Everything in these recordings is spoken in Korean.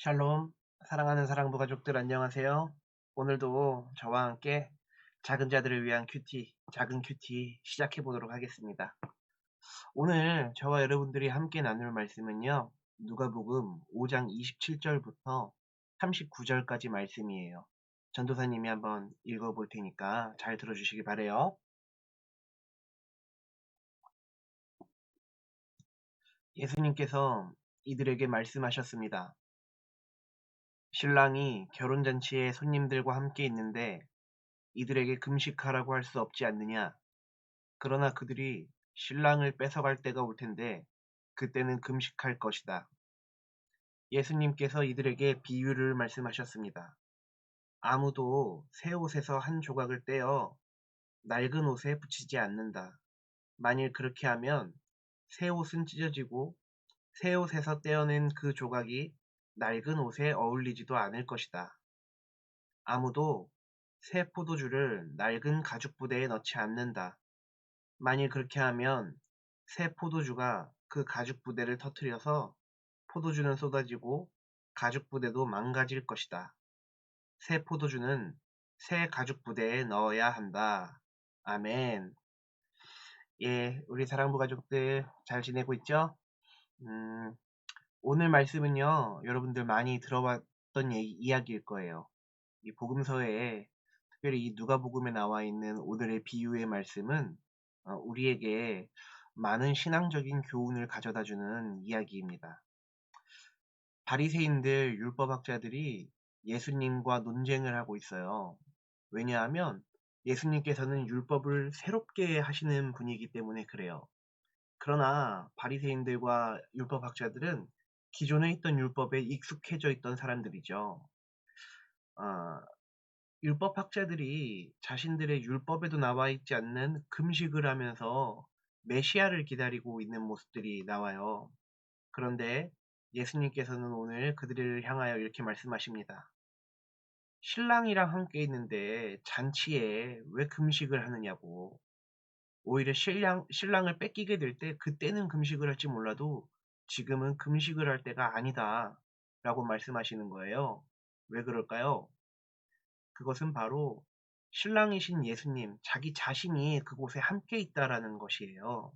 샬롬, 사랑하는 사랑부 가족들 안녕하세요. 오늘도 저와 함께 작은 자들을 위한 큐티, 작은 큐티 시작해 보도록 하겠습니다. 오늘 저와 여러분들이 함께 나눌 말씀은요. 누가복음 5장 27절부터 39절까지 말씀이에요. 전도사님이 한번 읽어볼 테니까 잘 들어주시기 바래요. 예수님께서 이들에게 말씀하셨습니다. 신랑이 결혼잔치에 손님들과 함께 있는데 이들에게 금식하라고 할 수 없지 않느냐? 그러나 그들이 신랑을 뺏어갈 때가 올 텐데 그때는 금식할 것이다. 예수님께서 이들에게 비유를 말씀하셨습니다. 아무도 새 옷에서 한 조각을 떼어 낡은 옷에 붙이지 않는다. 만일 그렇게 하면 새 옷은 찢어지고 새 옷에서 떼어낸 그 조각이 낡은 옷에 어울리지도 않을 것이다. 아무도 새 포도주를 낡은 가죽 부대에 넣지 않는다. 만일 그렇게 하면 새 포도주가 그 가죽 부대를 터뜨려서 포도주는 쏟아지고 가죽 부대도 망가질 것이다. 새 포도주는 새 가죽 부대에 넣어야 한다. 아멘. 예, 우리 사랑부 가족들 잘 지내고 있죠? 음, 오늘 말씀은요, 여러분들 많이 들어봤던 이야기일 거예요. 이 복음서에 특별히 이 누가복음에 나와 있는 오늘의 비유의 말씀은 우리에게 많은 신앙적인 교훈을 가져다주는 이야기입니다. 바리새인들 율법학자들이 예수님과 논쟁을 하고 있어요. 왜냐하면 예수님께서는 율법을 새롭게 하시는 분이기 때문에 그래요. 그러나 바리새인들과 율법학자들은 기존에 있던 율법에 익숙해져 있던 사람들이죠. 아, 율법학자들이 자신들의 율법에도 나와 있지 않는 금식을 하면서 메시아를 기다리고 있는 모습들이 나와요. 그런데 예수님께서는 오늘 그들을 향하여 이렇게 말씀하십니다. 신랑이랑 함께 있는데 잔치에 왜 금식을 하느냐고. 오히려 신랑을 뺏기게 될 때 그때는 금식을 할지 몰라도 지금은 금식을 할 때가 아니다. 라고 말씀하시는 거예요. 왜 그럴까요? 그것은 바로 신랑이신 예수님, 자기 자신이 그곳에 함께 있다라는 것이에요.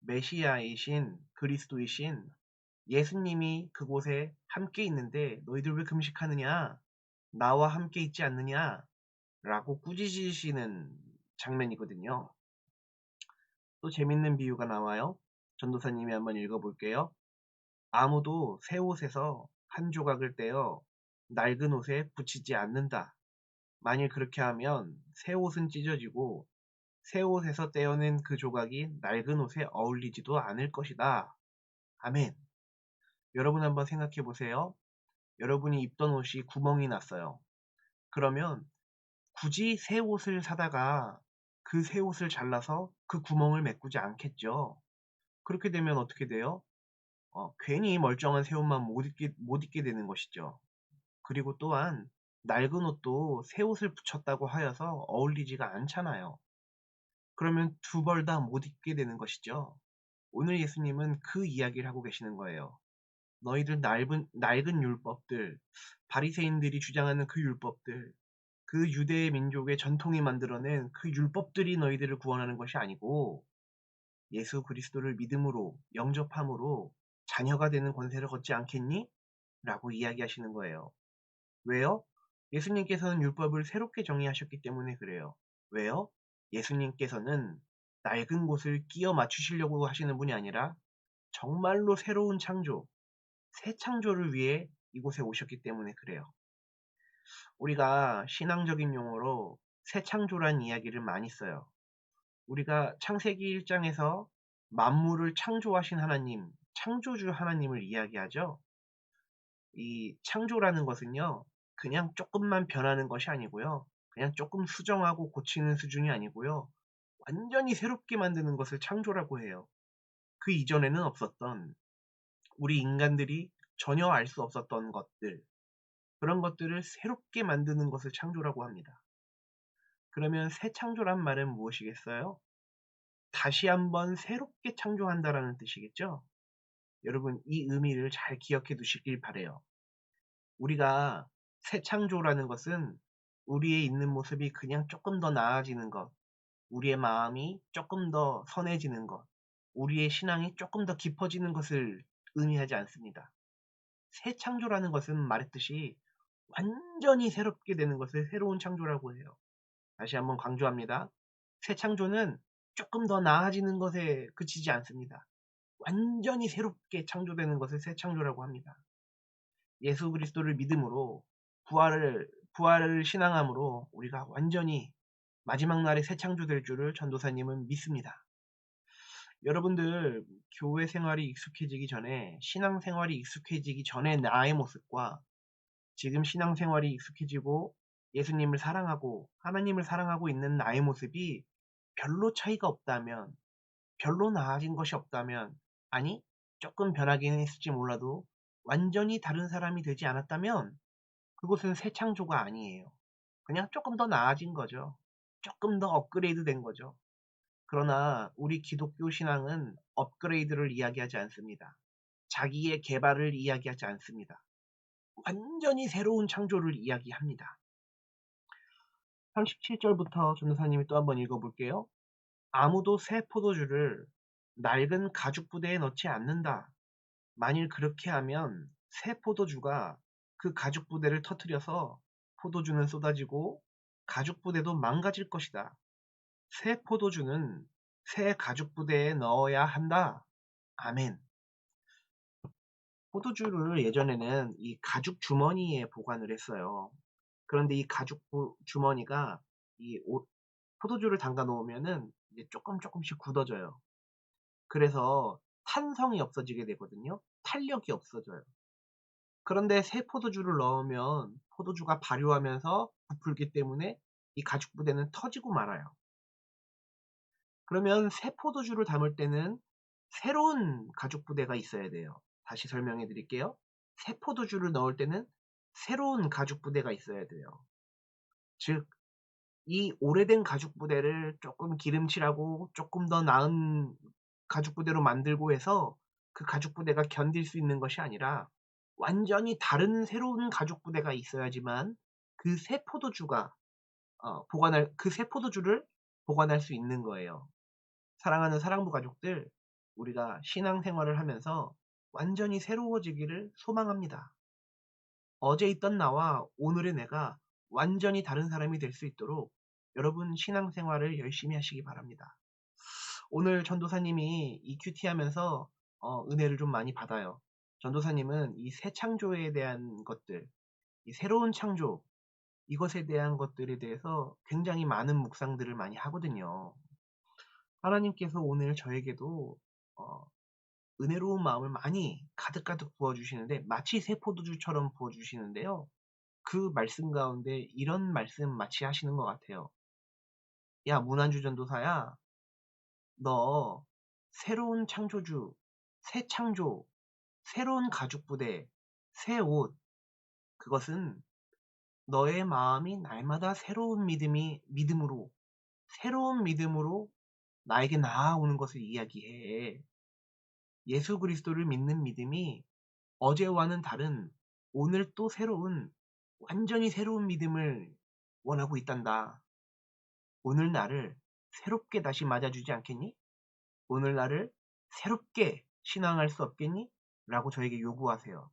메시아이신 그리스도이신 예수님이 그곳에 함께 있는데 너희들 왜 금식하느냐? 나와 함께 있지 않느냐? 라고 꾸짖으시는 장면이거든요. 또 재밌는 비유가 나와요. 전도사님이 한번 읽어볼게요. 아무도 새 옷에서 한 조각을 떼어 낡은 옷에 붙이지 않는다. 만일 그렇게 하면 새 옷은 찢어지고 새 옷에서 떼어낸 그 조각이 낡은 옷에 어울리지도 않을 것이다. 아멘. 여러분 한번 생각해 보세요. 여러분이 입던 옷이 구멍이 났어요. 그러면 굳이 새 옷을 사다가 그 새 옷을 잘라서 그 구멍을 메꾸지 않겠죠. 그렇게 되면 어떻게 돼요? 괜히 멀쩡한 새 옷만 못 입게 되는 것이죠. 그리고 또한 낡은 옷도 새 옷을 붙였다고 하여서 어울리지가 않잖아요. 그러면 두 벌 다 못 입게 되는 것이죠. 오늘 예수님은 그 이야기를 하고 계시는 거예요. 너희들 낡은 율법들, 바리새인들이 주장하는 그 율법들, 그 유대 민족의 전통이 만들어낸 그 율법들이 너희들을 구원하는 것이 아니고 예수 그리스도를 믿음으로 영접함으로 자녀가 되는 권세를 걷지 않겠니? 라고 이야기하시는 거예요. 왜요? 예수님께서는 율법을 새롭게 정의하셨기 때문에 그래요. 왜요? 예수님께서는 낡은 곳을 끼워 맞추시려고 하시는 분이 아니라 정말로 새로운 창조, 새 창조를 위해 이곳에 오셨기 때문에 그래요. 우리가 신앙적인 용어로 새 창조란 이야기를 많이 써요. 우리가 창세기 1장에서 만물을 창조하신 하나님, 창조주 하나님을 이야기하죠. 이 창조라는 것은요, 그냥 조금만 변하는 것이 아니고요. 그냥 조금 수정하고 고치는 수준이 아니고요. 완전히 새롭게 만드는 것을 창조라고 해요. 그 이전에는 없었던 우리 인간들이 전혀 알 수 없었던 것들, 그런 것들을 새롭게 만드는 것을 창조라고 합니다. 그러면 새 창조란 말은 무엇이겠어요? 다시 한번 새롭게 창조한다라는 뜻이겠죠? 여러분 이 의미를 잘 기억해 두시길 바래요. 우리가 새 창조라는 것은 우리의 있는 모습이 그냥 조금 더 나아지는 것, 우리의 마음이 조금 더 선해지는 것, 우리의 신앙이 조금 더 깊어지는 것을 의미하지 않습니다. 새 창조라는 것은 말했듯이 완전히 새롭게 되는 것을 새로운 창조라고 해요. 다시 한번 강조합니다. 새 창조는 조금 더 나아지는 것에 그치지 않습니다. 완전히 새롭게 창조되는 것을 새 창조라고 합니다. 예수 그리스도를 믿음으로 부활을 신앙함으로 우리가 완전히 마지막 날에 새 창조될 줄을 전도사님은 믿습니다. 여러분들 교회 생활이 익숙해지기 전에 신앙 생활이 익숙해지기 전에 나의 모습과 지금 신앙 생활이 익숙해지고 예수님을 사랑하고 하나님을 사랑하고 있는 나의 모습이 별로 차이가 없다면, 별로 나아진 것이 없다면, 아니 조금 변하긴 했을지 몰라도 완전히 다른 사람이 되지 않았다면 그것은 새 창조가 아니에요. 그냥 조금 더 나아진 거죠. 조금 더 업그레이드 된 거죠. 그러나 우리 기독교 신앙은 업그레이드를 이야기하지 않습니다. 자기의 개발을 이야기하지 않습니다. 완전히 새로운 창조를 이야기합니다. 37절부터 전도사님이 또 한번 읽어볼게요. 아무도 새 포도주를 낡은 가죽 부대에 넣지 않는다. 만일 그렇게 하면 새 포도주가 그 가죽 부대를 터뜨려서 포도주는 쏟아지고 가죽 부대도 망가질 것이다. 새 포도주는 새 가죽 부대에 넣어야 한다. 아멘. 포도주를 예전에는 이 가죽 주머니에 보관을 했어요. 그런데 이 가죽 주머니가 이 포도주를 담가 놓으면은 이제 조금씩 굳어져요. 그래서 탄성이 없어지게 되거든요. 탄력이 없어져요. 그런데 새 포도주를 넣으면 포도주가 발효하면서 부풀기 때문에 이 가죽 부대는 터지고 말아요. 그러면 새 포도주를 담을 때는 새로운 가죽 부대가 있어야 돼요. 다시 설명해 드릴게요. 새 포도주를 넣을 때는 새로운 가죽 부대가 있어야 돼요. 즉, 이 오래된 가죽 부대를 조금 기름칠하고 조금 더 나은 가죽 부대로 만들고 해서 그 가죽 부대가 견딜 수 있는 것이 아니라 완전히 다른 새로운 가죽 부대가 있어야지만 그 새 포도주가 그 새 포도주를 보관할 수 있는 거예요. 사랑하는 사랑부 가족들, 우리가 신앙생활을 하면서 완전히 새로워지기를 소망합니다. 어제 있던 나와 오늘의 내가 완전히 다른 사람이 될 수 있도록 여러분 신앙생활을 열심히 하시기 바랍니다. 오늘 전도사님이 이 큐티 하면서 은혜를 좀 많이 받아요. 전도사님은 이 새 창조에 대한 것들, 이 새로운 창조, 이것에 대한 것들에 대해서 굉장히 많은 묵상들을 많이 하거든요. 하나님께서 오늘 저에게도 어, 은혜로운 마음을 많이 가득가득 부어주시는데 마치 새 포도주처럼 부어주시는데요. 그 말씀 가운데 이런 말씀 마치 하시는 것 같아요. 야, 문안주 전도사야, 너 새로운 창조주, 새 창조, 새로운 가죽 부대, 새 옷, 그것은 너의 마음이 날마다 새로운 믿음으로 나에게 나아오는 것을 이야기해. 예수 그리스도를 믿는 믿음이 어제와는 다른 오늘 또 완전히 새로운 믿음을 원하고 있단다. 오늘 나를 새롭게 다시 맞아주지 않겠니? 오늘 나를 새롭게 신앙할 수 없겠니? 라고 저에게 요구하세요.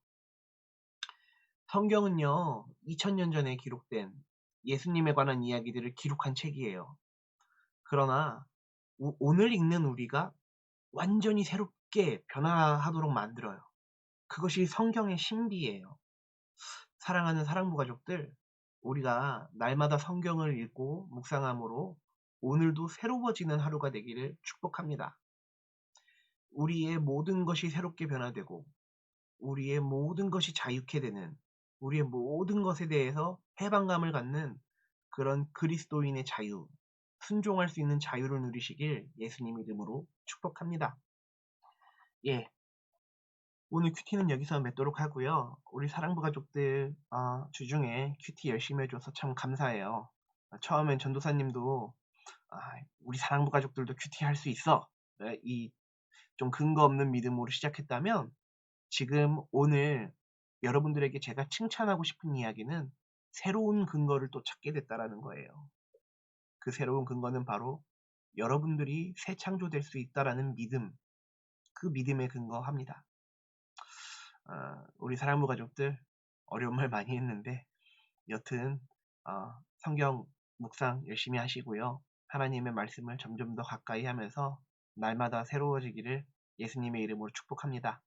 성경은요, 2000년 전에 기록된 예수님에 관한 이야기들을 기록한 책이에요. 그러나 오늘 읽는 우리가 완전히 새롭게 변화하도록 만들어요. 그것이 성경의 신비예요. 사랑하는 사랑부 가족들, 우리가 날마다 성경을 읽고 묵상함으로 오늘도 새로워지는 하루가 되기를 축복합니다. 우리의 모든 것이 새롭게 변화되고 우리의 모든 것이 자유케 되는, 우리의 모든 것에 대해서 해방감을 갖는 그런 그리스도인의 자유, 순종할 수 있는 자유를 누리시길 예수님 이름으로 축복합니다. 예, 오늘 큐티는 여기서 맺도록 하고요. 우리 사랑부 가족들 주중에 큐티 열심히 해줘서 참 감사해요. 처음엔 전도사님도 우리 사랑부 가족들도 큐티 할 수 있어. 이 좀 근거 없는 믿음으로 시작했다면 지금 오늘 여러분들에게 제가 칭찬하고 싶은 이야기는 새로운 근거를 또 찾게 됐다라는 거예요. 그 새로운 근거는 바로 여러분들이 새 창조될 수 있다라는 믿음, 그 믿음에 근거합니다. 우리 사랑부 가족들 어려운 말 많이 했는데 여튼 성경 묵상 열심히 하시고요. 하나님의 말씀을 점점 더 가까이 하면서 날마다 새로워지기를 예수님의 이름으로 축복합니다.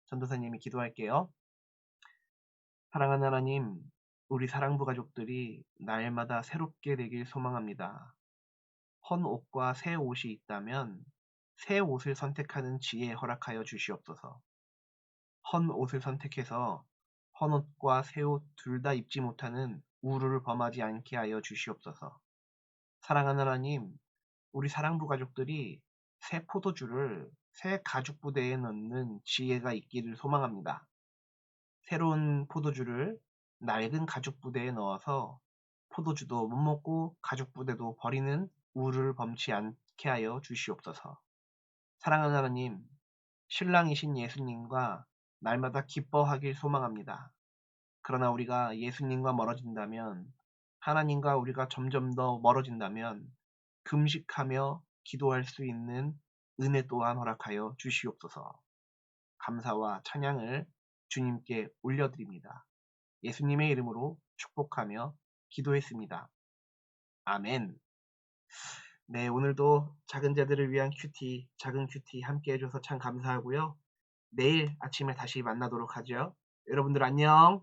전도사님이 기도할게요. 사랑하는 하나님, 우리 사랑부 가족들이 날마다 새롭게 되길 소망합니다. 헌 옷과 새 옷이 있다면 새 옷을 선택하는 지혜 허락하여 주시옵소서. 헌 옷을 선택해서 헌 옷과 새 옷 둘 다 입지 못하는 우루를 범하지 않게 하여 주시옵소서. 사랑하는 하나님, 우리 사랑부 가족들이 새 포도주를 새 가죽 부대에 넣는 지혜가 있기를 소망합니다. 새로운 포도주를 낡은 가죽 부대에 넣어서 포도주도 못 먹고 가죽 부대도 버리는 우를 범치 않게 하여 주시옵소서. 사랑하는 하나님, 신랑이신 예수님과 날마다 기뻐하길 소망합니다. 그러나 우리가 예수님과 멀어진다면, 하나님과 우리가 점점 더 멀어진다면 금식하며 기도할 수 있는 은혜 또한 허락하여 주시옵소서. 감사와 찬양을 주님께 올려드립니다. 예수님의 이름으로 축복하며 기도했습니다. 아멘. 네, 오늘도 작은 자들을 위한 큐티, 작은 큐티 함께 해줘서 참 감사하고요. 내일 아침에 다시 만나도록 하죠. 여러분들 안녕.